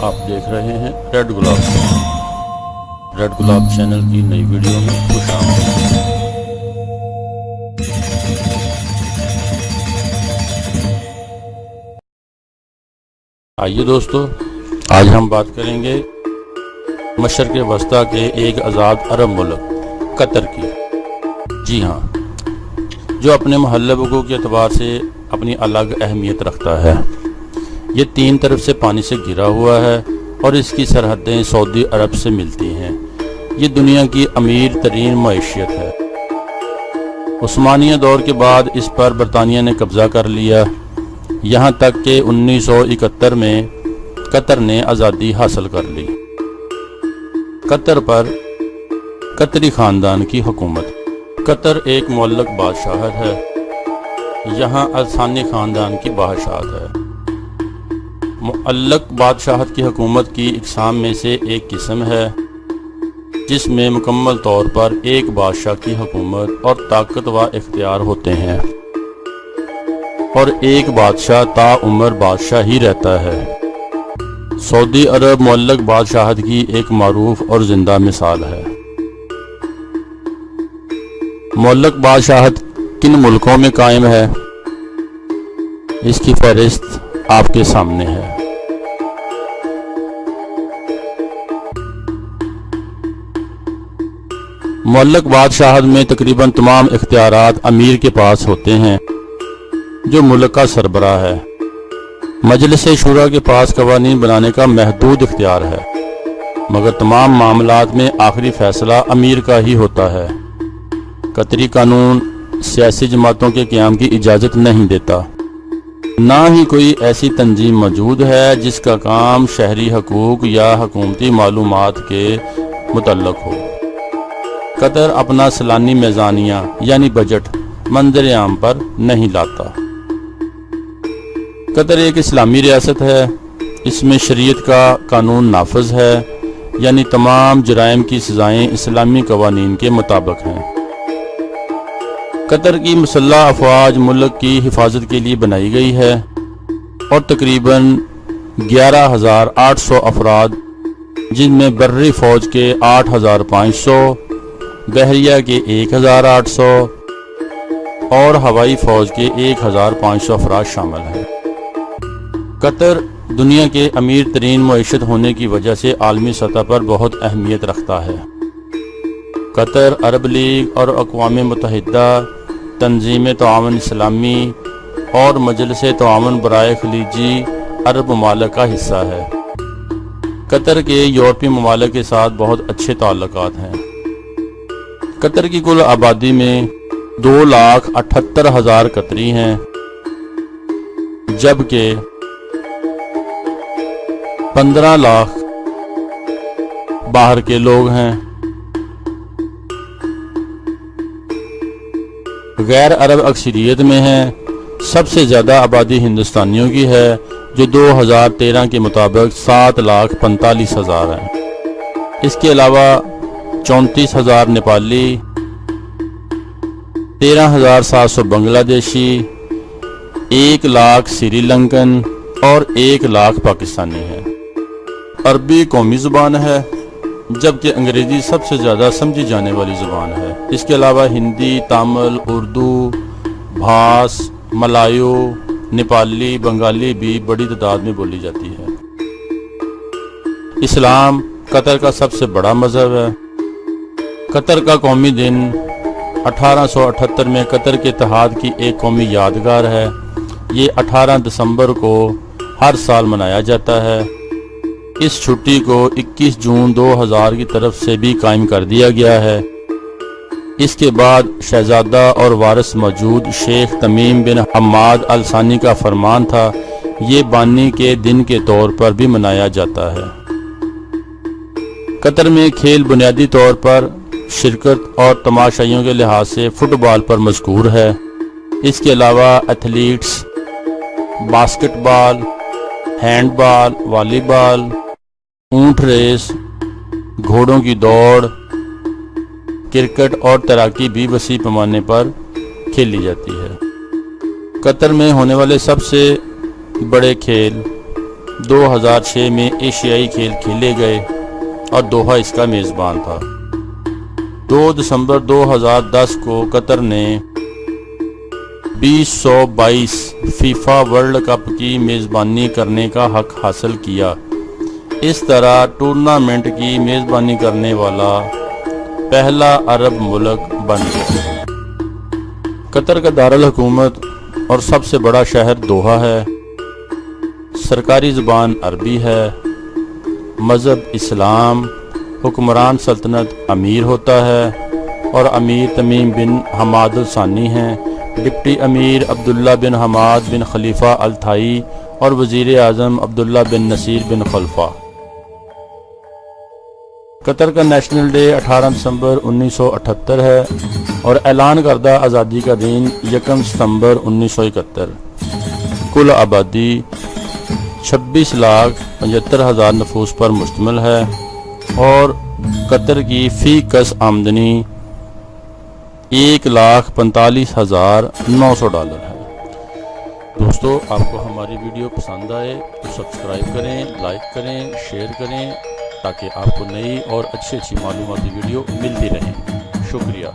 आप देख रहे हैं रेड गुलाब चैनल की नई वीडियो में खुश आमदीद। आइए दोस्तों, आज हम बात करेंगे मशरक़ वस्ता के एक आज़ाद अरब मुल्क कतर की। जी हाँ, जो अपने महल्ले वक़ूअ के एतबार से अपनी अलग अहमियत रखता है। ये तीन तरफ से पानी से घिरा हुआ है और इसकी सरहदें सऊदी अरब से मिलती हैं। ये दुनिया की अमीर तरीन मईशियत है। उस्मानिया दौर के बाद इस पर बरतानिया ने कब्ज़ा कर लिया, यहाँ तक कि 1971 में कतर ने आज़ादी हासिल कर ली। कतर पर कतरी ख़ानदान की हुकूमत। कतर एक मुअल्लक बादशाहत है। यहाँ अल-सानी ख़ानदान की बादशाहत है। मुअल्लक बादशाहत की हुकूमत की इक़साम में से एक किस्म है जिसमें मुकम्मल तौर पर एक बादशाह की हुकूमत और ताकत व इख्तियार होते हैं और एक बादशाह ताउम्र बादशाह ही रहता है। सऊदी अरब मुअल्लक बादशाहत की एक मारूफ और ज़िंदा मिसाल है। मुअल्लक बादशाहत किन मुल्कों में कायम है, इसकी फहरिस्त आपके सामने है। मुअल्लक बादशाहत में तकरीबन तमाम इख्तियारात अमीर के पास होते हैं जो मुल्क का सरबराह है। मजलिस शूरा के पास कवानीन बनाने का महदूद इख्तियार है, मगर तमाम मामलात में आखिरी फैसला अमीर का ही होता है। कतरी कानून सियासी जमातों के क़याम की इजाज़त नहीं देता। ना ही कोई ऐसी तंजीम मौजूद है जिसका काम शहरी हकूक़ या हुकूमती मालूमात के मुतल्लक हो। कतर अपना सालानी मीज़ानिया यानी बजट मंज़र आम पर नहीं लाता। कतर एक इस्लामी रियासत है। इसमें शरीयत का कानून नाफज है, यानी तमाम जराइम की सज़ाएँ इस्लामी कवानीन के मुताबिक हैं। कतर की मुसल्लह अफ़वाज मुल्क की हिफाजत के लिए बनाई गई है और तकरीबन 11,800 अफराद, जिनमें बर्री फ़ौज के 8,500, बहरिया के 1,800 और हवाई फ़ौज के 1,500 अफराद शामिल हैं। कतर दुनिया के अमीर तरीन मईशत होने की वजह से आलमी सतह पर बहुत अहमियत रखता है। कतर अरब लीग और अक़वाम मुत्तहिदा, तंजीम ताआवुन इस्लामी और मजलिस ताआवुन बराए खलीजी अरब ममालिक का हिस्सा है। कतर के यूरोपीय ममालिक के साथ बहुत अच्छे ताल्लुकात हैं। कतर की कुल आबादी में 2,78,000 कतरी हैं, जबकि 15 लाख बाहर के लोग हैं। गैर अरब अक्सरियत में हैं। सबसे ज़्यादा आबादी हिंदुस्तानियों की है, जो 2013 के मुताबिक 7,45,000 हैं। इसके अलावा 34,000 नेपाली, 13,700 बांग्लादेशी, 1 लाख श्रीलंकन और 1 लाख पाकिस्तानी हैं। अरबी कौमी ज़ुबान है, जबकि अंग्रेज़ी सबसे ज़्यादा समझी जाने वाली ज़ुबान है। इसके अलावा हिंदी, तमिल, उर्दू, भास, मलायो, नेपाली, बंगाली भी बड़ी तादाद में बोली जाती है। इस्लाम कतर का सबसे बड़ा मज़हब है। कतर का कौमी दिन 1878 में कतर के इत्तेहाद की एक कौमी यादगार है। ये 18 दिसंबर को हर साल मनाया जाता है। इस छुट्टी को 21 जून 2000 की तरफ से भी कायम कर दिया गया है। इसके बाद शहजादा और वारिस मौजूद शेख तमीम बिन हम्माद अल-सानी का फरमान था, ये बानी के दिन के तौर पर भी मनाया जाता है। कतर में खेल बुनियादी तौर पर शिरकत और तमाशाइयों के लिहाज से फुटबॉल पर मशहूर है। इसके अलावा एथलीट्स बास्केटबॉल, हैंडबॉल, वॉलीबॉल, ऊंट रेस, घोड़ों की दौड़, क्रिकेट और तैराकी भी वसी पैमाने पर खेली जाती है। कतर में होने वाले सबसे बड़े खेल 2006 میں ایشیائی کھیل کھیلے گئے اور دوحہ اس کا میزبان تھا۔ 2 دسمبر 2010 کو قطر نے 2022 فیفا ورلڈ کپ کی میزبانی کرنے کا حق حاصل کیا۔ اس طرح ٹورنامنٹ کی میزبانی کرنے والا پہلا عرب ملک بن گیا۔ قطر کا دارالحکومت اور سب سے بڑا شہر دوحہ ہے۔ سرکاری زبان عربی ہے۔ مذہب اسلام۔ حکمران سلطنت امیر ہوتا ہے اور امیر تمیم بن حماد الثانی ہیں۔ ڈپٹی امیر عبداللہ بن حماد بن خلیفہ التھائی اور وزیر اعظم عبداللہ بن نصیر بن خلفہ۔ قطر کا نیشنل ڈے 18 دسمبر 1978 ہے اور اعلان کردہ آزادی کا دن 1 ستمبر 1971۔ کل آبادی 26,75,000 نفوس پر مشتمل ہے اور قطر کی فی کس آمدنی $1,45,900 ہے۔ دوستو، آپ کو ہماری ویڈیو پسند آئے تو سبسکرائب کریں، لائک کریں، شیئر کریں تاکہ آپ کو نئی اور اچھی معلوماتی ویڈیو ملتی رہیں۔ شکریہ۔